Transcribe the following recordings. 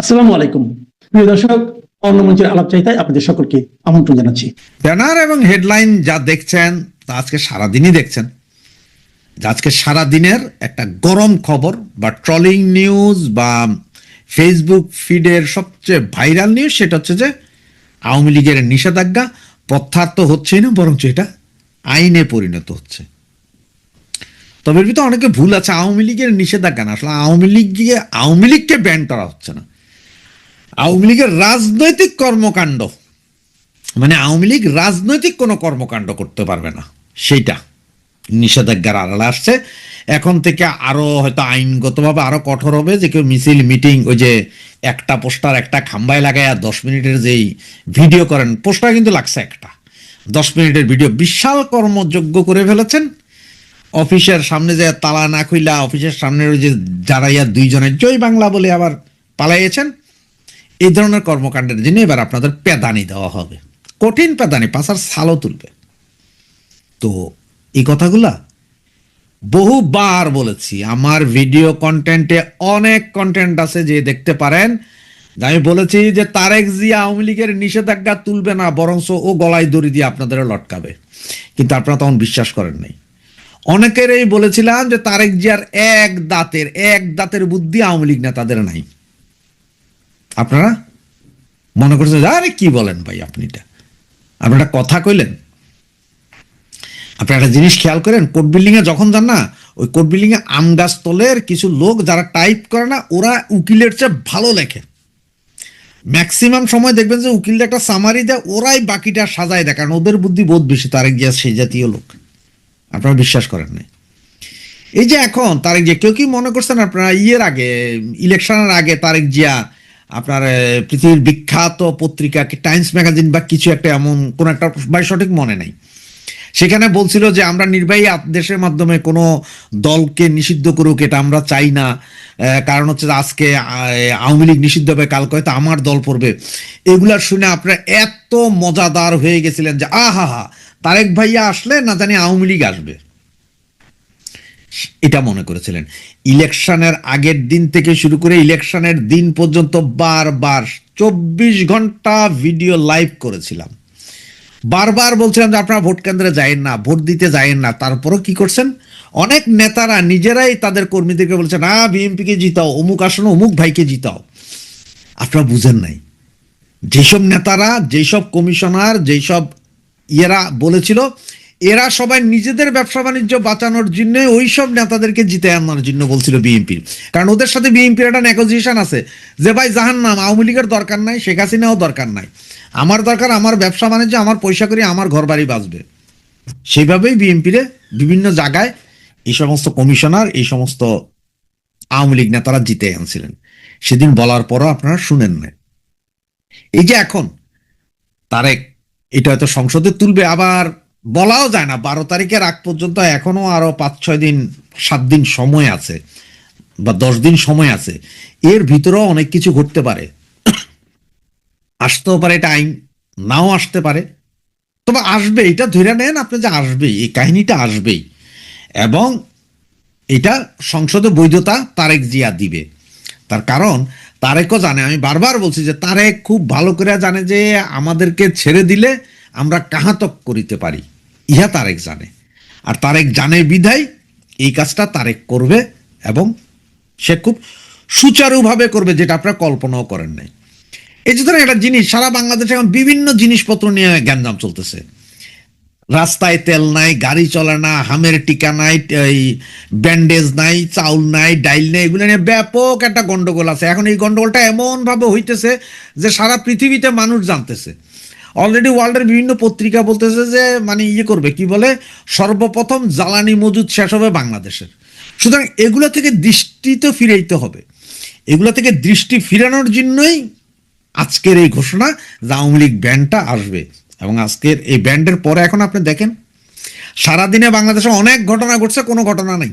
আসসালামু আলাইকুম প্রিয় দর্শক, অন্য মঞ্চের আলাপচারিতায় আপনাদের সকলকে আমন্ত্রণ জানাচ্ছি। ব্যানার এবং হেডলাইন যা দেখছেন তা আজকে সারাদিনই দেখছেন। আজকে সারাদিনের একটা গরম খবর বা ট্রলিং নিউজ বা ফেসবুক ফিডের সবচেয়ে ভাইরাল নিউজ সেটা হচ্ছে যে আওয়ামী লীগের নিষেধাজ্ঞা প্রত্যাহার তো হচ্ছেই না, বরঞ্চ এটা আইনে পরিণত হচ্ছে। তবে এর ভিতরে অনেকে ভুল আছে। আওয়ামী লীগের নিষেধাজ্ঞা না, আসলে আওয়ামী লীগকে ব্যান করা হচ্ছে না। আওয়ামী লীগের রাজনৈতিক কর্মকাণ্ড, মানে আওয়ামী লীগ রাজনৈতিক কোনো কর্মকাণ্ড করতে পারবে না, সেইটা নিষেধাজ্ঞার আড়ালে আসছে। এখন থেকে আরো হয়তো আইনগতভাবে আরো কঠোর হবে, যে কেউ মিছিল মিটিং ওই যে একটা পোস্টার একটা খাম্বায় লাগায় 10 মিনিটের যেই ভিডিও করেন, পোস্টার কিন্তু লাগছে একটা 10 মিনিটের ভিডিও, বিশাল কর্মযোগ্য করে ফেলেছেন। অফিসের সামনে যে তালা না খুইলা অফিসের সামনে ওই যে যারা দুইজনের জয় বাংলা বলে আবার পালাইয়েছেন, এই ধরনের কর্মকাণ্ডের জন্য এবার আপনাদের পেদানি দেওয়া হবে, কঠিন পেদানি, পাশার ছালও তুলবে। তো এই কথাগুলা বহুবার বলেছি, আমার ভিডিও কন্টেন্টে অনেক কন্টেন্ট আছে, যে দেখতে পারেন। আমি বলেছি যে তারেক জিয়া আওয়ামী লীগের নিষেধাজ্ঞা তুলবে না, বরঞ্চ ও গলায় দড়ি দিয়ে আপনাদের লটকাবে, কিন্তু আপনারা তখন বিশ্বাস করেন নাই। অনেকেরই বলেছিলাম যে তারেক জিয়ার এক দাঁতের বুদ্ধি আওয়ামী লীগ নেতাদের নাই। আপনারা মনে করছেন আরে কি বলেন ভাই, আপনি একটা কথা কইলেন। আপনি একটা জিনিস খেয়াল করেন, কোর্ট বিল্ডিং এ যখন যান না, ওই কোর্ট বিল্ডিং এ আম গাছ তলের কিছু লোক যারা টাইপ করে না, ওরা উকিলের চেয়ে ভালো লেখে। ম্যাক্সিমাম সময় দেখবেন যে উকিলটা একটা সামারি দেয়, ওরাই বাকিটা সাজায় দেয়, কারণ ওদের বুদ্ধি বোধ বেশি। তারেক জিয়া সেই জাতীয় লোক, আপনারা বিশ্বাস করেন না। এই যে এখন তারেক জিয়া, কেউ কি মনে করছেন আপনারা ইলেকশনের আগে তারেক জিয়া আপনার পৃথিবীর বিখ্যাত পত্রিকা টাইমস ম্যাগাজিন বা কিছু একটা, এমন কোন একটা ভাই সঠিক মনে নাই, সেখানে বলছিল যে আমরা নির্বাহী আদেশের মাধ্যমে কোনো দলকে নিষিদ্ধ করুক, এটা আমরা চাই না। কারণ হচ্ছে আজকে আওয়ামী লীগ নিষিদ্ধ হবে, কালকে হয়তো আমার দল পড়বে। এগুলা শুনে আপনারা এত মজাদার হয়ে গেছিলেন যে আহা হা, তারেক ভাইয়া আসলে না জানি আওয়ামী লীগ আসবে, এটা মনে করেছিলেন। ইলেকশনের আগের দিন থেকে শুরু করে ইলেকশনের দিন পর্যন্ত বারবার 24 ঘন্টা ভিডিও লাইভ করেছিলাম, বারবার বলছিলাম যে আপনারা ভোট কেন্দ্রে যায়েন না, ভোট দিতে যায়েন না। তারপরও কি করছেন, অনেক নেতারা নিজেরাই তাদের কর্মীদেরকে বলছেন না বিএনপিকে জিতাও, অমুক আসনে অমুক ভাইকে জিতাও। আপনারা বুঝেন নাই, যেসব নেতারা, যেসব কমিশনার, যেসব ইয়েরা বলেছিল, এরা সবাই নিজেদের ব্যবসা বাণিজ্য বাঁচানোর জন্য ওই সব নেতাদেরকে জিতে আনার জন্য বলছিল বিএনপির। কারণ ওদের সাথে বিএনপির একটা নেগোসিয়েশন আছে যে ভাই জাহান্নাম, আওয়ামী লীগের দরকার নাই, শেখ হাসিনাও দরকার নাই, আমার দরকার আমার ব্যবসা বাণিজ্য, আমার পয়সা করি, আমার ঘর বাড়ি বাঁচবে। সেইভাবেই বিএনপিরে বিভিন্ন জায়গায় এই সমস্ত কমিশনার, এই সমস্ত আওয়ামী লীগ নেতারা জিতে আনছিলেন। সেদিন বলার পরও আপনারা শুনেন না। এই যে এখন তারেক এটা হয়তো সংসদে তুলবে, আবার বলাও যায় না 12 তারিখের আগ পর্যন্ত এখনো আরো 5-6 দিন 7 দিন সময় আছে বা 10 দিন সময় আছে। এর ভিতরেও অনেক কিছু ঘটতে পারে, আসতেও পারে, এটা আইন নাও আসতে পারে, তবে আসবে, এটা ধরে নেন আপনি যে আসবেই, এই কাহিনীটা আসবেই। এবং এটা সংসদে বৈধতা তারেক জিয়া দিবে। তার কারণ তারেকও জানে, আমি বারবার বলছি যে তারেক খুব ভালো করে জানে যে আমাদেরকে ছেড়ে দিলে আমরা কাহাতক করিতে পারি, ইহা তারেক জানে। আর তারেক জানে বিধায় এই কাজটা তারেক করবে, এবং সে খুব সুচারুভাবে করবে, যেটা আপনারা কল্পনাও করেন নাই। এই যে ধরেন একটা জিনিস, সারা বাংলাদেশে এখন বিভিন্ন জিনিসপত্র নিয়ে গ্যাঞ্জাম চলতেছে। রাস্তায় তেল নাই, গাড়ি চলে না, হামের টিকা নাই, ব্যান্ডেজ নাই, চাউল নাই, ডাইল নেই, এগুলো নিয়ে ব্যাপক একটা গন্ডগোল আছে। এখন এই গন্ডগোলটা এমন ভাবে হইতেছে যে সারা পৃথিবীতে মানুষ জানতেছে। অলরেডি ওয়ার্ল্ডের বিভিন্ন পত্রিকা বলতেছে যে মানে করবে কি বলে, সর্বপ্রথম জ্বালানি মজুদ শেষ হবে বাংলাদেশের। সুতরাং এগুলো থেকে দৃষ্টি তো ফিরাইতে হবে, এগুলো থেকে দৃষ্টি ফিরানোর জন্যই আজকের এই ঘোষণা যে আওয়ামী লীগ ব্যান্ডটা আসবে। এবং আজকের এই ব্যান্ডের পরে এখন আপনি দেখেন সারাদিনে বাংলাদেশে অনেক ঘটনা ঘটছে, কোনো ঘটনা নেই।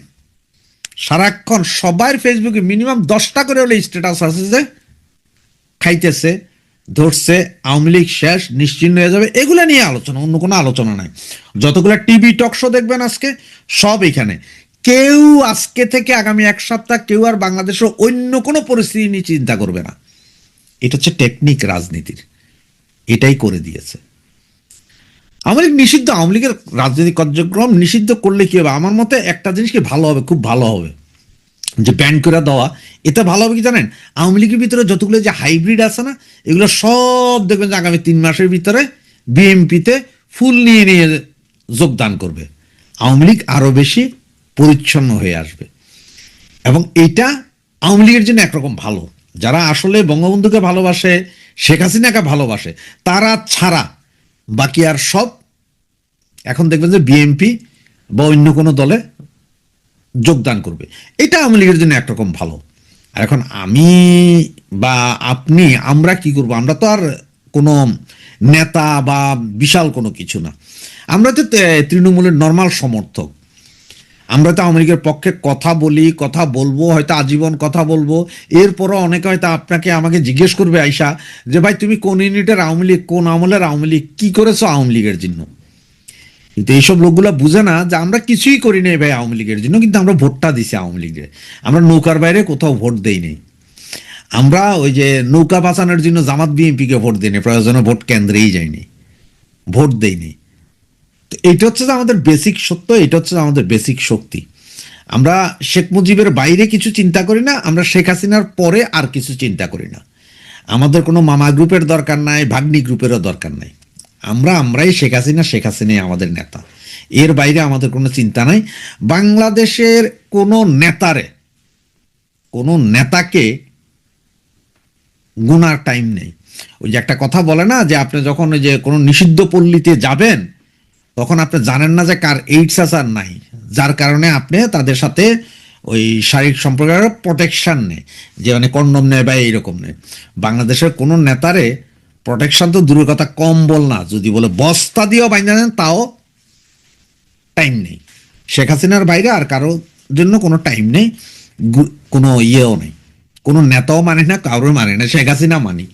সারাক্ষণ সবার ফেসবুকে মিনিমাম 10টা করে হলে স্ট্যাটাস আছে যে খাইতেছে, ধরছে, আওয়ামী লীগ শেষ, নিশ্চিন্ন হয়ে যাবে, এগুলো নিয়ে আলোচনা, অন্য কোনো আলোচনা নাই। যতগুলো টিভি টক শো দেখবেন আজকে সব এখানে। কেউ আজকে থেকে আগামী 1 সপ্তাহ কেউ আর বাংলাদেশের অন্য কোনো পরিস্থিতি নিয়ে চিন্তা করবে না। এটা হচ্ছে টেকনিক রাজনীতির, এটাই করে দিয়েছে। আওয়ামী লীগ নিষিদ্ধ, আওয়ামী লীগের রাজনৈতিক কার্যক্রম নিষিদ্ধ করলে কি হবে? আমার মতে একটা জিনিস কি ভালো হবে, খুব ভালো হবে, যে ব্যান করে দেওয়া। এতে ভালো হবে কি জানেন? আওয়ামী লীগের ভিতরে যতগুলো যে হাইব্রিড আছে না, এগুলো সব দেখবেন যে আগামী 3 মাসের ভিতরে বিএনপিতে ফুল নিয়ে নিয়ে যোগদান করবে। আওয়ামী লীগ আরো বেশি পরিচ্ছন্ন হয়ে আসবে, এবং এইটা আওয়ামী লীগের জন্য একরকম ভালো। যারা আসলে বঙ্গবন্ধুকে ভালোবাসে, শেখ হাসিনাকে ভালোবাসে, তারা ছাড়া বাকি আর সব এখন দেখবেন যে বিএনপি বা অন্য কোনো দলে যোগদান করবে। এটা আওয়ামী লীগের জন্য একরকম ভালো। আর এখন আমি বা আপনি, আমরা কি করব? আমরা তো আর কোনো নেতা বা বিশাল কোনো কিছু না, আমরা তো তৃণমূলের নর্মাল সমর্থক। আমরা তো আওয়ামী লীগের পক্ষে কথা বলি, কথা বলবো, হয়তো আজীবন কথা বলবো। এরপরও অনেকে হয়তো আপনাকে আমাকে জিজ্ঞেস করবে আইসা যে ভাই তুমি কোন ইউনিটের আওয়ামী লীগ, কোন আমলের আওয়ামী লীগ, কি করেছো আওয়ামী লীগের জন্য? কিন্তু এইসব লোকগুলো বুঝে না যে আমরা কিছুই করি নাই ভাই আওয়ামী লীগের জন্য, কিন্তু আমরা ভোটটা দিছি আওয়ামী লীগের। আমরা নৌকার বাইরে কোথাও ভোট দেই নেই। আমরা ওই যে নৌকা বাঁচানোর জন্য জামাত বিএনপিকে ভোট দিইনি, প্রয়োজনে ভোট কেন্দ্রেই যাইনি, ভোট দেইনি। তো এটা হচ্ছে যে আমাদের বেসিক সত্য, এটা হচ্ছে আমাদের বেসিক শক্তি। আমরা শেখ মুজিবের বাইরে কিছু চিন্তা করি না, আমরা শেখ হাসিনার পরে আর কিছু চিন্তা করি না। আমাদের কোনো মামা গ্রুপের দরকার নাই, ভাগ্নি গ্রুপেরও দরকার নাই। আমরাই শেখ হাসিনা, শেখ হাসিনাই আমাদের নেতা। এর বাইরে আমাদের কোনো চিন্তা নাই। বাংলাদেশের কোনো নেতাকে গুনার টাইম নেই। ওই যে একটা কথা বলে না, যে আপনি যখন ওই যে কোনো নিষিদ্ধ পল্লীতে যাবেন, তখন আপনি জানেন না যে কার এইডস আছে আর নাই, যার কারণে আপনি তাদের সাথে ওই শারীরিক সম্পর্কের প্রোটেকশন নেই, যে মানে কন্ডম নেয় বা এইরকম নেই। বাংলাদেশের কোনো নেতারে প্রোটেকশন তো দূরের কথা, কম্বল না, যদি বলে বস্তা দিয়েও বাইন্ধা নেন তাও টাইম নেই। শেখ হাসিনার বাইরে আর কারো জন্য কোনো টাইম নেই, কোনো ইয়েও নেই, কোনো নেতাও মানে না, কারোর মানে না, শেখ হাসিনা মানি।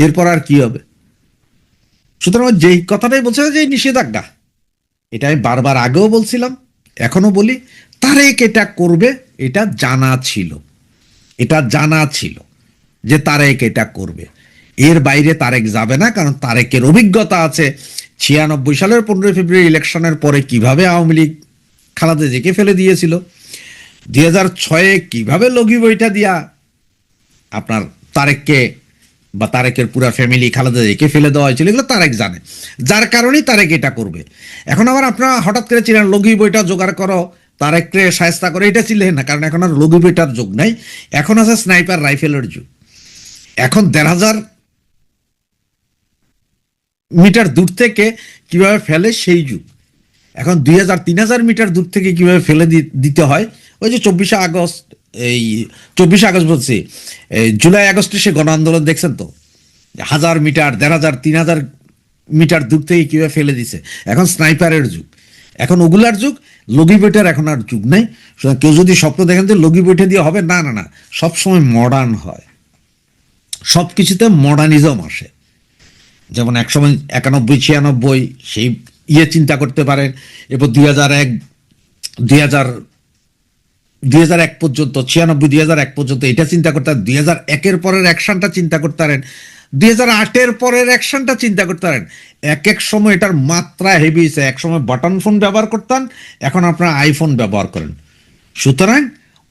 এরপর আর কি হবে? সুতরাং যেই কথাটাই বলছে যে নিষেধাজ্ঞা, এটা আমি বারবার আগেও বলছিলাম, এখনো বলি, তারেক এটা করবে, এটা জানা ছিল, এটা জানা ছিল যে তারেক এটা করবে। এর বাইরে তারেক যাবে না, কারণ তারেকের অভিজ্ঞতা আছে 96 সালের 15 ফেব্রুয়ারি ইলেকশনের পরে কিভাবে আওয়ামী লীগ খালেদা জিয়াকে ফেলে দিয়েছিল, 2006 কিভাবে লগি বইটা দিয়া আপনার তারেককে বা তারেকের পুরা ফ্যামিলি খালেদা জিয়াকে ফেলে দেওয়া হয়েছিল, এগুলো তারেক জানে, যার কারণেই তারেক এটা করবে। এখন আবার আপনারা হঠাৎ করে ছিলেন লগি বইটা জোগাড় করো, তারেককে শায়েস্তা করে, এটা ছিলেন না, কারণ এখন আর লগি বইটার যুগ নাই, এখন আছে স্নাইপার রাইফেলের যুগ। এখন 1500 মিটার দূর থেকে কিভাবে ফেলে সেই যুগ। এখন 2000-3000 মিটার দূর থেকে কিভাবে ফেলে দিতে হয়, ওই যে 24শে আগস্ট, এই 24শে আগস্ট বলছি, জুলাই আগস্টে সে গণ আন্দোলন দেখছেন তো, 1000 মিটার, 1500, 3000 মিটার দূর থেকে কিভাবে ফেলে দিছে। এখন স্নাইপারের যুগ, এখন ওগুলার যুগ, লগি বইটার এখন আর যুগ নাই। কেউ যদি স্বপ্ন দেখেন যে লগি বইটা দিয়ে হবে, না না না, সবসময় মডার্ন হয়, সব কিছুতে মডার্নিজম আসে। যেমন একসময় 91-96 সেই ইয়ে চিন্তা করতে পারেন, এরপর 2001 পর্যন্ত, 96-2001 পর্যন্ত এটা চিন্তা করতে পারেন, 2001-এর পরের অ্যাকশনটা চিন্তা করতে পারেন, 2008-এর পরের অ্যাকশনটা চিন্তা করতে পারেন। এক এক সময় এটার মাত্রা হেভি হয়েছে। এক সময় বাটন ফোন ব্যবহার করতেন, এখন আপনারা আইফোন ব্যবহার করেন। সুতরাং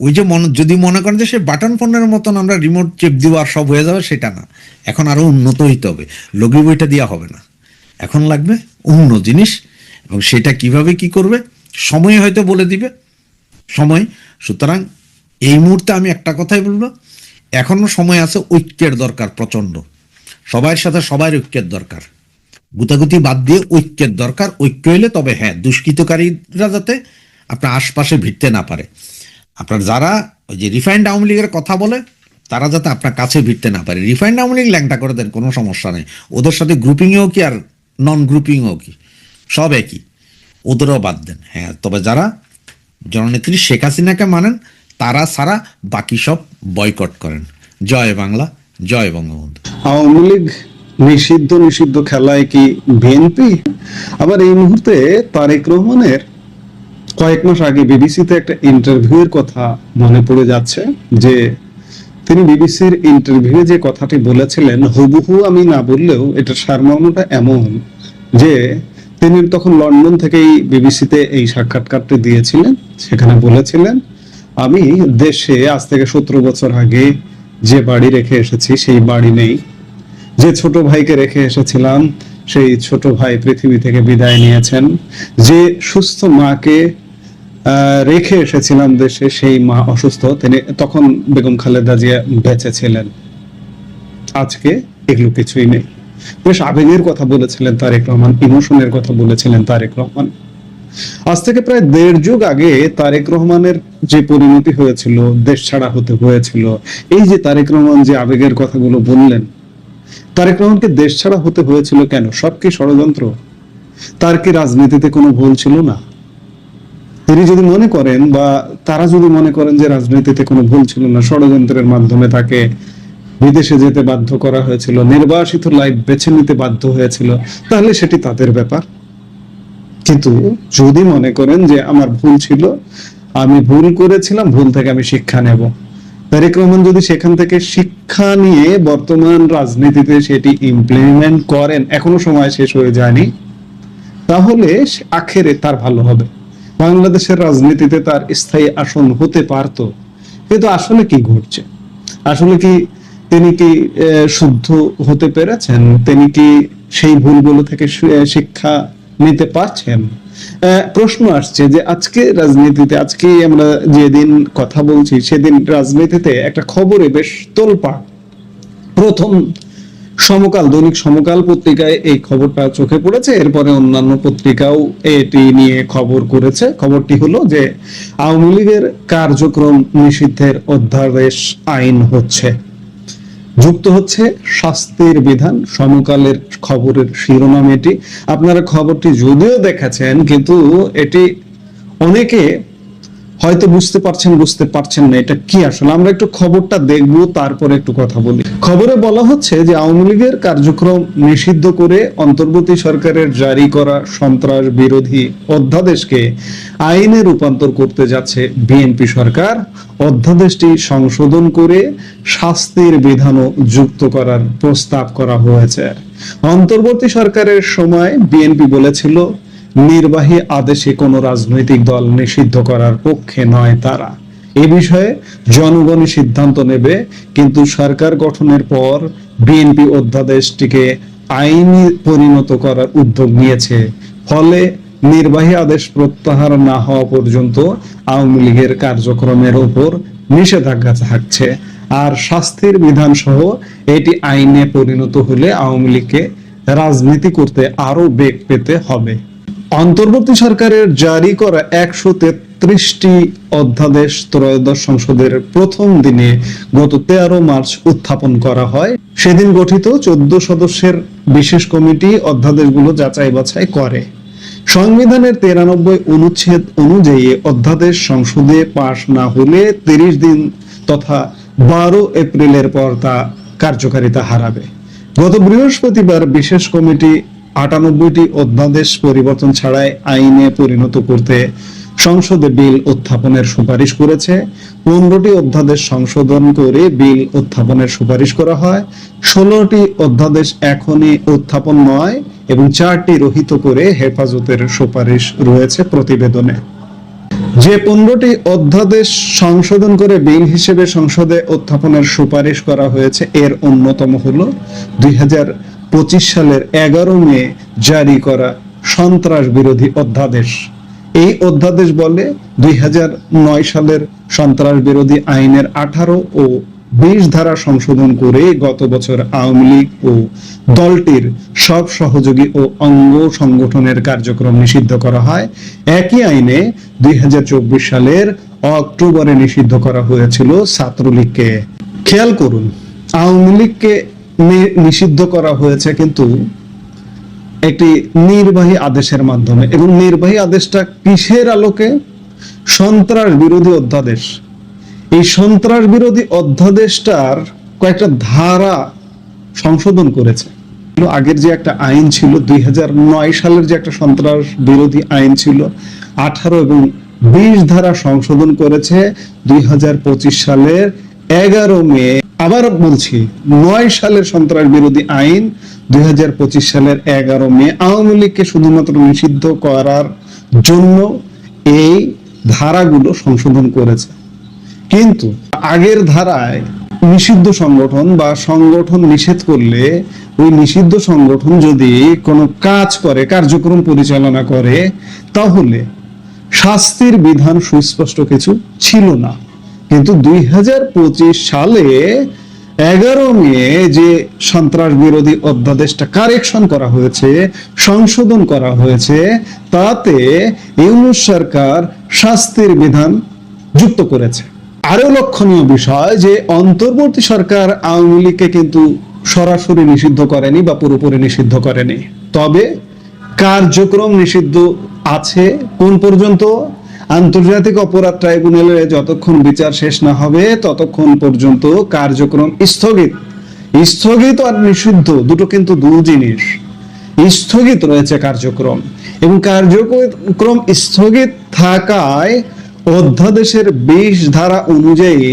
ওই যে যদি মনে করেন যে সে বাটন ফোনের মতন আমরা রিমোট চেপ দিব আর সব হয়ে যাবে, সেটা না, এখন আরো উন্নত হইতে হবে। লগি বইটা দেওয়া হবে না, এখন লাগবে অন্য জিনিস, এবং সেটা কিভাবে কি করবে সময় হয়তো বলে দিবে, সময়। সুতরাং এই মুহূর্তে আমি একটা কথাই বলবো, এখনো সময় আছে, ঐক্যের দরকার প্রচন্ড, সবার সাথে সবার ঐক্যের দরকার, গুতাগুতি বাদ দিয়ে ঐক্যের দরকার। ঐক্য হইলে তবে হ্যাঁ, দুষ্কৃতকারীরা যাতে আপনার আশপাশে ভিড়তে না পারে, আপনার যারা ওই যে রিফাইন্ড আওয়ামী লীগের কথা বলে, তারা যাতে আপনার কাছে ভিড়তে না পারে। রিফাইন্ড আওয়ামী লীগ ল্যাংটা করে দেন, কোনো সমস্যা নেই, ওদের সাথে গ্রুপিংও কি আর নন গ্রুপিংও কি, সব একই, ওদেরও বাদ দেন। হ্যাঁ, তবে যারা জননেত্রী শেখ হাসিনাকে মানেন, তারা ছাড়া বাকি সব বয়কট করেন। জয় বাংলা, জয় বঙ্গবন্ধু। আওয়ামী লীগ নিষিদ্ধ খেলায় কি বিএনপি? আবার এই মুহূর্তে তারেক রহমানের কয়েক মাস আগে বিবিসিতে একটা ইন্টারভিউয়ের কথা মনে পড়ে যাচ্ছে, যে তিনি বিবিসির ইন্টারভিউ যে কথাটি বলেছিলেন হুবহু আমি না বললেও এটার সারমর্মটা এমন যে তিনি তখন লন্ডন থেকেই বিবিসিতে এই সাক্ষাৎকারটি দিয়েছিলেন। সেখানে বলেছিলেন, আমি দেশে আজ থেকে 17 বছর আগে যে বাড়ি রেখে এসেছি সেই বাড়ি নেই, যে ছোট ভাইকে রেখে এসেছিলাম সেই ছোট ভাই পৃথিবী থেকে বিদায় নিয়েছেন, যে সুস্থ মাকে রেখে এসেছিলাম দেশে সেই মা অসুস্থ, তিনি তখন বেগম খালেদা জিয়া বেঁচে ছিলেন। আজকে এগুলো কিছুই নেই। বেশ আবেগের কথা বলেছিলেন তারেক রহমান, ইমোশনের কথা বলেছিলেন তারেক রহমান। আজ থেকে প্রায় 1.5 যুগ আগে তারেক রহমানের যে পরিণতি হয়েছিল, দেশ ছাড়া হতে হয়েছিল, এই যে তারেক রহমান যে আবেগের কথাগুলো বললেন, তারেক রহমানকে দেশ ছাড়া হতে হয়েছিল কেন? সব কি ষড়যন্ত্র? তার কি রাজনীতিতে কোনো ভুল ছিল না? তিনি যদি মনে করেন বা তারা যদি মনে করেন যে রাজনীতিতে কোনো ভুল ছিল না, ষড়যন্ত্রের মাধ্যমে তাকে বিদেশে যেতে বাধ্য করা হয়েছিল, নির্বাসিত লাইফ বেছে নিতে বাধ্য হয়েছিল, তাহলে সেটি তাদের ব্যাপার। কিন্তু যদি মনে করেন যে আমার ভুল ছিল, আমি ভুল করেছিলাম, ভুল থেকে আমি শিক্ষা নেব, তারেক রহমান যদি সেখান থেকে শিক্ষা নিয়ে বর্তমান রাজনীতিতে সেটি ইমপ্লিমেন্ট করেন, এখনো সময় শেষ হয়ে যায়নি, তাহলে আখেরে তার ভালো হবে, বাংলাদেশের রাজনীতিতে তার স্থায়ী আসন হতে পারত। কিন্তু আসলে কি ঘটছে? আসলে কি তিনি কি শুদ্ধ হতে পেরেছেন? তিনি কি সেই ভুলগুলো থেকে শিক্ষা নিতে পারছেন? প্রশ্ন আসছে যে আজকে রাজনীতিতে, আজকে আমরা যেদিন কথা বলছি সেদিন রাজনীতিতে একটা খবরে বেশ তোলপাড়। প্রথম সমকাল, দৈনিক সমকাল পত্রিকায় এই খবরটা চোখে পড়েছে, এরপরে অন্যান্য পত্রিকাও এটি নিয়ে খবর করেছে। খবরটি হলো যে আওয়ামী লীগের কার্যক্রম নিষিদ্ধের অধ্যাদেশ আইন হচ্ছে, যুক্ত হচ্ছে শাস্তির বিধান। সমকালের খবরের শিরোনাম এটি। আপনারা খবরটি যদিও দেখেছেন, কিন্তু এটি অনেকে হয়তো বুঝতে পারছেন না এটা কি আসলে। আমরা একটু খবরটা দেখব, তারপরে একটু কথা বলি। খবরে বলা হচ্ছে যে আওয়ামী লীগের কার্যক্রম নিষিদ্ধ করে অন্তর্বর্তী সরকারের জারি করা সন্ত্রাস বিরোধী অধ্যাদেশকে আইনে রূপান্তর করতে যাচ্ছে বিএনপি সরকার। অধ্যাদেশটি সংশোধন করে শাস্তির বিধানও যুক্ত করার প্রস্তাব করা হয়েছে। অন্তর্বর্তী সরকারের সময় বিএনপি বলেছিল নির্বাহী আদেশে কোনো রাজনৈতিক দল নিষিদ্ধ করার পক্ষে নয় তারা। এ বিষয়ে জনগণই সিদ্ধান্ত নেবে। কিন্তু সরকার গঠনের পর বিএনপি অধ্যাদেশটিকে আইনি পরিণত করার উদ্যোগ নিয়েছে। ফলে নির্বাহী আদেশ প্রত্যাহার না হওয়া পর্যন্ত আওয়ামী লীগের কার্যক্রমের উপর নিষেধাজ্ঞা থাকছে। আর শাস্তির বিধান সহ এটি আইনে পরিণত হলে আওয়ামী লীগকে রাজনীতি করতে আরো বেগ পেতে হবে। অন্তর্বর্তী সরকারের জারি করা 133টি অধ্যাদেশ ত্রয়োদশ সংসদের প্রথম দিনে গত 13 মার্চ উত্থাপন করা হয়। সেদিন গঠিত 14 সদস্যের বিশেষ কমিটি অধ্যাদেশগুলো যাচাই বাছাই করে। সংবিধানের 93 অনুচ্ছেদ অনুযায়ী অধ্যাদেশ সংসদে পাশ না হলে 30 দিন তথা 12 এপ্রিলের পর তা কার্যকারিতা হারাবে। গত বৃহস্পতিবার বিশেষ কমিটি 98টি অধ্যাদেশ পরিবর্তন ছাড়াই আইনে পরিণত করতে সংসদে বিল উত্থাপনের সুপারিশ করেছে। 15টি অধ্যাদেশ সংশোধন করে বিল উত্থাপনের সুপারিশ করা হয়। 16টি অধ্যাদেশ এখনই উত্থাপন নয় এবং 4টি রহিত করে হেফাজতের সুপারিশ রয়েছে প্রতিবেদনে। যে 15টি অধ্যাদেশ সংশোধন করে বিল হিসেবে সংসদে উত্থাপনের সুপারিশ করা হয়েছে, এর অন্যতম হলো 2025 সালের 11 মে জারি করা সন্ত্রাস বিরোধী অধ্যাদেশ। এই অধ্যাদেশ বলে 2009 সালের সন্ত্রাস বিরোধী আইনের 18 ও 20 ধারা সংশোধন করে গত বছর আওয়ামী লীগ ও দলটির সব সহযোগী ও অঙ্গ সংগঠনের কার্যক্রম নিষিদ্ধ করা হয়। একই আইনে 2024 সালের অক্টোবরে নিষিদ্ধ করা হয়েছিল ছাত্রলীগকে। খেয়াল করুন, আওয়ামী লীগকে নিষিদ্ধ করা হয়েছে কিন্তু একটি নির্বাহী আদেশের মাধ্যমে, এবং নির্বাহী আদেশটা কিসের আলোকে? সন্ত্রাস বিরোধী অধ্যাদেশ। এই সন্ত্রাস বিরোধী অধ্যাদেশটার কয়েকটা ধারা সংশোধন করেছে। আগের যে একটা আইন ছিল 2009 সালের যে একটা সন্ত্রাস বিরোধী আইন ছিল, 18 এবং 20 ধারা সংশোধন করেছে 2025 সালের 11 মে আবার বলছি, 9 সালের সন্ত্রাস বিরোধী আইন 2025 সালের 11 মে আওয়ামী লীগকে শুধুমাত্র নিষিদ্ধ করার জন্য এই ধারাগুলো সংশোধন করেছে। কিন্তু আগের ধারায় নিষিদ্ধ সংগঠন বা সংগঠন নিষেধ করলে ওই নিষিদ্ধ সংগঠন যদি কোনো কাজ করে, কার্যক্রম পরিচালনা করে, তাহলে শাস্তির বিধান সুস্পষ্ট কিছু ছিল না। কিন্তু 2025 সালে 11 মে যে সন্ত্রাস বিরোধী অধ্যাদেশটা কারেকশন করা হয়েছে, সংশোধন করা হয়েছে, তাতে ইউনূস সরকার শাস্তির বিধান যুক্ত করেছে। আরো লক্ষণীয় বিষয় যে অন্তর্বর্তী সরকার আওয়ামী লীগকে কিন্তু সরাসরি নিষিদ্ধ করেনি বা পুরোপুরি নিষিদ্ধ করেনি, তবে কার্যক্রম নিষিদ্ধ আছে। কোন পর্যন্ত? আন্তর্জাতিক অপরাধ ট্রাইব্যুনালে যতক্ষণ বিচার শেষ না হবে ততক্ষণ পর্যন্ত কার্যক্রম স্থগিত। স্থগিত আর নিষিদ্ধ দুটো কিন্তু দুই জিনিস। স্থগিত রয়েছে কার্যক্রম, এবং কার্যক্রম স্থগিত থাকায় অধ্যাদেশের 20 ধারা অনুযায়ী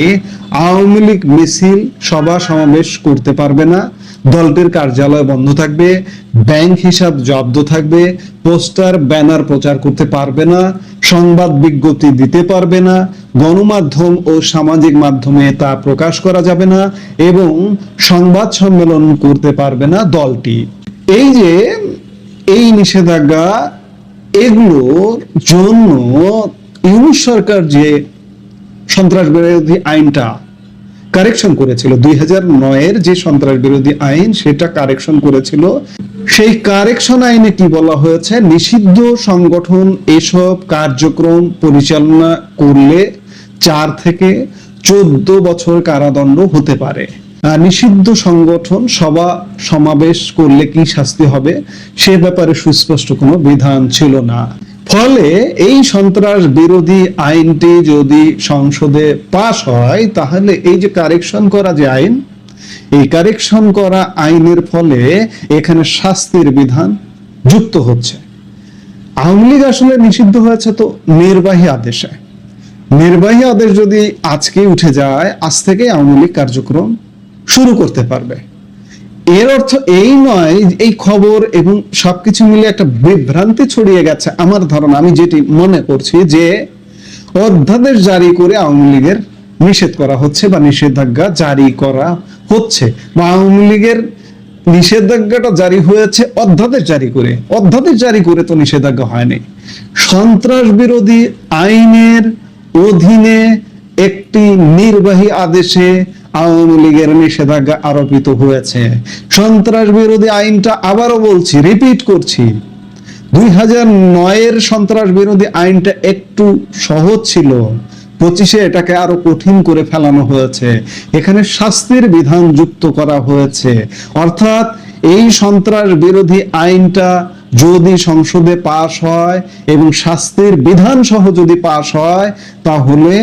আওয়ামী লীগ মিছিল, সভা সমাবেশ করতে পারবে না, দলটির কার্যালয় বন্ধ থাকবে, ব্যাংক হিসাব জব্দ থাকবে, পোস্টার ব্যানার প্রচার করতে পারবে না, সংবাদ বিজ্ঞপ্তি দিতে পারবে না, গণমাধ্যম ও সামাজিক মাধ্যমে তা প্রকাশ করা যাবে না, এবং সংবাদ সম্মেলন করতে পারবে না দলটি। এই যে এই নিষেধাজ্ঞা, এগুলোর জন্য ইউনূস সরকার যে সন্ত্রাস বিরোধী আইনটা কারেকশন করেছিল, 2009 যে সন্ত্রাস বিরোধী আইন, সেটা কারেকশন করেছিল। সেই কারেকশন আইনে কি বলা হয়েছে? নিষিদ্ধ সংগঠন এসব কার্যক্রম পরিচালনা করলে 4 থেকে 14 বছর কারাদণ্ড হতে পারে। নিষিদ্ধ সংগঠন সভা সমাবেশ করলে কি শাস্তি হবে সে ব্যাপারে সুস্পষ্ট কোনো বিধান ছিল না। ফলে এই সন্ত্রাস বিরোধী আইনটি যদি সংসদে পাশ হয়, তাহলে এই যে কারেকশন করা যে আইন, এই কারেকশন করা আইনের ফলে এখানে শাস্তির বিধান যুক্ত হচ্ছে। আওয়ামী লীগ আসলে নিষিদ্ধ হয়েছে তো নির্বাহী আদেশে। নির্বাহী আদেশ যদি আজকে উঠে যায়, আজ থেকে আওয়ামী লীগ কার্যক্রম শুরু করতে পারবে। এর অর্থ এই নয়, এই খবর এবং সবকিছু মিলে একটা বিভ্রান্তি ছড়িয়ে গেছে। আমার ধারণা, আমি যেটি মনে করছি, যে অধ্যাদেশ জারি করে আওয়ামী লীগের নিষেধ করা হচ্ছে বা নিষেধাজ্ঞা জারি করা হচ্ছে, বা আওয়ামী লীগের নিষেধাজ্ঞাটা জারি হয়েছে অধ্যাদেশ জারি করে। অধ্যাদেশ জারি করে তো নিষেধাজ্ঞা হয়নি। সন্ত্রাস বিরোধী আইনের অধীনে একটি নির্বাহী আদেশে আওয়ামী লীগের নিষেধাজ্ঞা আরোপিত হয়েছে। সন্ত্রাস বিরোধী আইনটা, আবারও বলছি, রিপিট করছি, 2009 সন্ত্রাস বিরোধী আইনটা একটু সহজ ছিল, 25-এ এটাকে আরো কঠিন করে ফেলানো হয়েছে। এখানে শাস্তির বিধান যুক্ত করা হয়েছে। অর্থাৎ এই সন্ত্রাস বিরোধী আইনটা যদি সংসদে পাশ হয় এবং শাস্তির বিধান সহ যদি পাশ হয়, তাহলে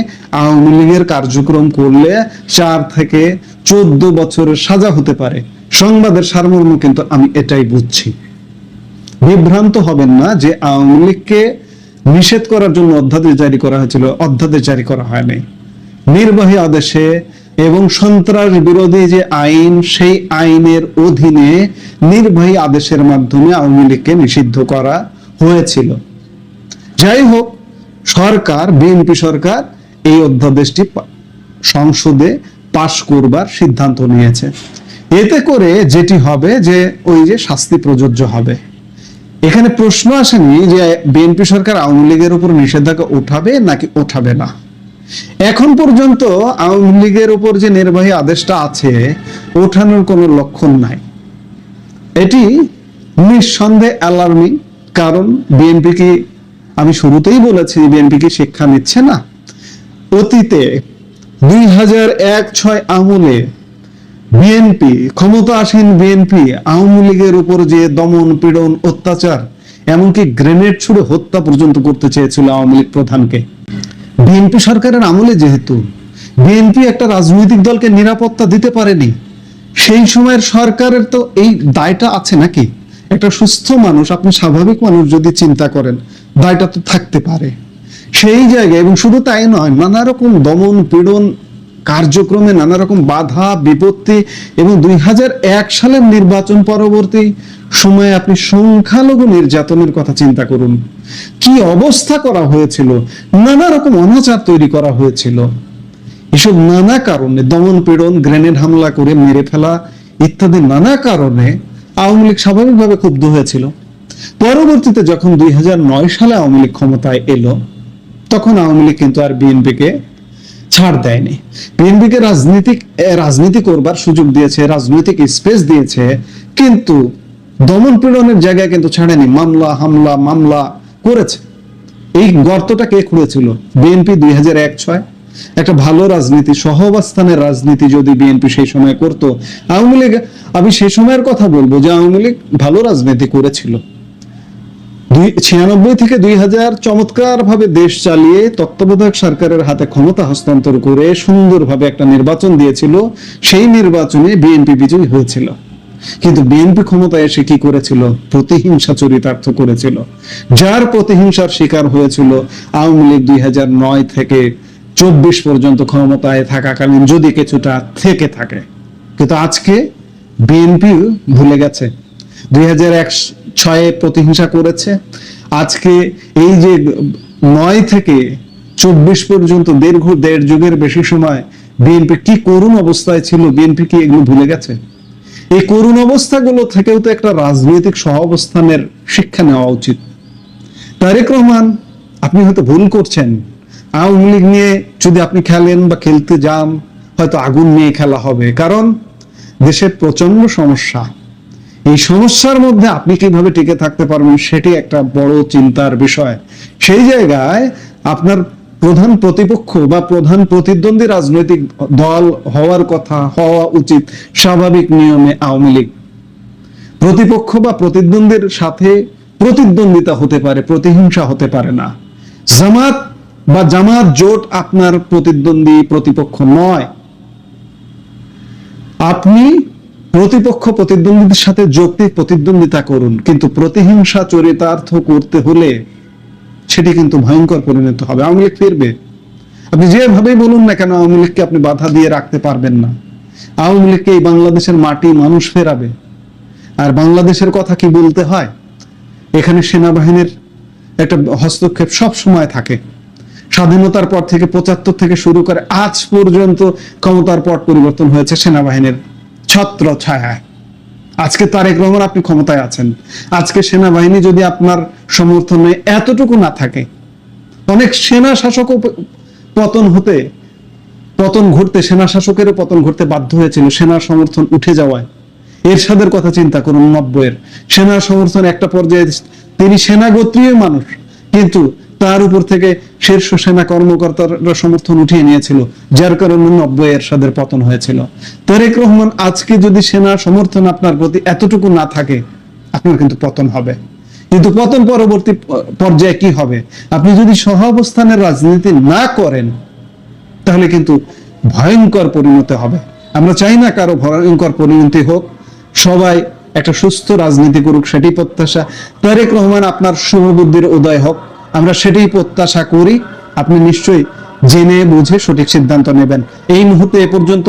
আওয়ামী লীগের কার্যক্রম করলে 4 থেকে 14 বছরের সাজা হতে পারে। সংবাদের সারমর্ম কিন্তু আমি এটাই বুঝছি। বিভ্রান্ত হবেন না যে আওয়ামী লীগকে নিষেধ করার জন্য অধ্যাদেশ জারি করা হয়েছিল, অধ্যাদেশ জারি করা হয়নি। নির্বাহী আদেশে এবং সন্ত্রাস বিরোধী যে আইন, সেই আইনের অধীনে নির্বাহী আদেশের মাধ্যমে আওয়ামী লীগকে নিষিদ্ধ করা হয়েছিল। যাই হোক, সরকার, বিএনপি সরকার এই অধ্যাদেশটি সংসদে পাশ করবার সিদ্ধান্ত নিয়েছে। এতে করে যেটি হবে যে ওই যে শাস্তি প্রযোজ্য হবে। এখানে প্রশ্ন আসেনি যে বিএনপি সরকার আওয়ামী লীগের উপর নিষেধাজ্ঞা উঠাবে নাকি উঠাবে না। এখন পর্যন্ত আওয়ামী লীগের উপর যে নির্বাহী আদেশটা আছে, ওঠানোর কোনো লক্ষণ নাই। এটি নিঃসন্দেহে অ্যালার্মিং। কারণ বিএনপি কি, আমি শুরুতেই বলেছি, বিএনপি কি শিক্ষা নিচ্ছে না? অতীতে 2001-06 আমলে বিএনপি, ক্ষমতাসীন বিএনপি আওয়ামী লীগের উপর যে দমন পীড়ন, অত্যাচার, এমনকি গ্রেনেড ছুড়ে হত্যা পর্যন্ত করতে চেয়েছিল আওয়ামী লীগ প্রধানকে। বিএনপি সরকারের আমলে যেহেতু বিএনপি একটা রাজনৈতিক দলকে নিরাপত্তা দিতে পারেনি, সেই সময়ের সরকারের তো এই দায়টা আছে নাকি? একটা সুস্থ মানুষ, আপনি স্বাভাবিক মানুষ যদি চিন্তা করেন, দায়টা তো থাকতে পারে সেই জায়গায়। এবং শুধু তাই নয়, নানা রকম দমন পীড়ন কার্যক্রমে নানা রকম বাধা বিপত্তি, এবং 2001 সালের নির্বাচন পরবর্তী সময়ে আপনি সংখ্যালঘু নির্যাতনের কথা চিন্তা করুন। কি অবস্থা করা হয়েছিল, নানা রকম অনাচার তৈরি করা হয়েছিল। এসব নানা কারণে দমন পীড়ন, গ্রেনেড হামলা করে মেরে ফেলা ইত্যাদি নানা কারণে আওয়ামী লীগ স্বাভাবিকভাবে ক্ষুব্ধ হয়েছিল। পরবর্তীতে যখন 2009 সালে আওয়ামী লীগ ক্ষমতায় এলো, তখন আওয়ামী লীগ কিন্তু আর বিএনপিকে ছাড় দেয়নি। বিএনপিকে রাজনীতি করবার সুযোগ দিয়েছে, রাজনৈতিক স্পেস দিয়েছে, কিন্তু দমন পীড়নের জায়গায় কিন্তু ছাড়েনি। মামলা করেছে। এই গর্তটা কে খুঁড়েছিল? বিএনপি। 2001-06 একটা ভালো রাজনীতি, সহ অবস্থানের রাজনীতি যদি বিএনপি সেই সময় করত, আওয়ামী লীগ, আমি সেই সময়ের কথা বলবো যে আওয়ামী লীগ ভালো রাজনীতি করেছিল। 96 থেকে 2000 চমৎকার ভাবে দেশ চালিয়ে তত্ত্বাবধায়ক সরকারের হাতে ক্ষমতা হস্তান্তর করে সুন্দরভাবে একটা নির্বাচন দিয়েছিল। সেই নির্বাচনে বিএনপি বিজয়ী হয়েছিল। কিন্তু বিএনপি ক্ষমতায় এসে কি করেছিল? প্রতিহিংসা চরিতার্থ করেছিল, যার প্রতিহিংসার শিকার হয়েছিল আওয়ামী লীগ 2009 থেকে 24 পর্যন্ত ক্ষমতায় থাকাকালীন, যদি কিছুটা থেকে থাকে। কিন্তু আজকে বিএনপি ভুলে গেছে 2001-06 প্রতিহিংসা করেছে। আজকে এই যে 9 থেকে 24 পর্যন্ত দেড় যুগের বেশি সময় বিএনপি কি করুণ অবস্থায় ছিল, বিএনপি কি এগুলো ভুলে গেছে? এই করুণ অবস্থাগুলো থেকেও তো একটা রাজনৈতিক সহাবস্থানের শিক্ষা নেওয়া উচিত। তারেক রহমান, আপনি হয়তো ভুল করছেন। আওয়ামী লীগ নিয়ে যদি আপনি খেলেন বা খেলতে যান, হয়তো আগুন নিয়ে খেলা হবে, কারণ দেশের প্রচন্ড সমস্যা। এই সমস্যার মধ্যে আপনি কিভাবে টিকে থাকতে পারবেন সেটি একটা বড় চিন্তার বিষয়। সেই জায়গায় আপনার প্রধান প্রতিপক্ষ বা প্রধান প্রতিদ্বন্দ্বী রাজনৈতিক দল হওয়ার কথা, হওয়া উচিত স্বাভাবিক নিয়মে আওয়ামী লীগ। প্রতিপক্ষ বা প্রতিদ্বন্দ্বীর সাথে প্রতিদ্বন্দ্বিতা হতে পারে, প্রতিহিংসা হতে পারে না। জামাত জোট আপনার প্রতিদ্বন্দ্বী প্রতিপক্ষ নয়। আপনি প্রতিদ্বন্দ্বীদের সাথে যৌক্তিক প্রতিদ্বন্দ্বিতা করুন, কিন্তু প্রতিহিংসা চরিতার্থ করতে হলে সেটি কিন্তু ভয়ঙ্কর পরিণত হবে। আওয়ামী লীগ ফিরবে। আপনি যেভাবেই বলুন না কেন, আওয়ামী লীগকে আপনি বাধা দিয়ে রাখতে পারবেন না। আওয়ামী লীগকে এই বাংলাদেশের মাটি মানুষ ফেরাবে। আর বাংলাদেশের কথা কি বলতে হয়, এখানে সেনাবাহিনীর একটা হস্তক্ষেপ সব সময় থাকে। স্বাধীনতার পর থেকে 75 থেকে শুরু করে আজ পর্যন্ত ক্ষমতার পট পরিবর্তন হয়েছে সেনাবাহিনীর ছত্র ছায়ায়। আজকে তারেক রহমান আপনি ক্ষমতায় আছেন, আজকে সেনাবাহিনী যদি আপনার সমর্থনে এতটুকু না থাকে, অনেক সেনা শাসকও পতন ঘটতে সেনা শাসকেরও পতন ঘটতে বাধ্য হয়েছিল সেনা সমর্থন উঠে যাওয়ায়। এরশাদের কথা চিন্তা করুন, 90-এর সেনা সমর্থন একটা পর্যায়ে, তিনি সেনা গোত্রীয় মানুষ, কিন্তু তার উপর থেকে শীর্ষ সেনা কর্মকর্তারা সমর্থন উঠিয়ে নিয়েছিল, যার কারণে 90 এরশাদের পতন হয়েছিল। তারেক রহমান, আজকে যদি সেনা সমর্থন আপনার প্রতি এতটুকু না থাকে, আপনার কিন্তু পতন হবে। কিন্তু পতন পরবর্তী পর্যায়ে কি হবে? আপনি যদি সহাবস্থানের রাজনীতি না করেন, তাহলে কিন্তু ভয়ঙ্কর পরিণতি হবে। আমরা চাই না কারো ভয়ঙ্কর পরিণতি হোক, সবাই একটা সুস্থ রাজনীতি করুক, সেটি প্রত্যাশা। তারেক রহমান, আপনার শুভবুদ্ধির উদয় হোক, আমরা সেটাই প্রত্যাশা করি। আপনি নিশ্চয়ই জেনে বুঝে সঠিক সিদ্ধান্ত নেবেন। এই মুহূর্তে এ পর্যন্ত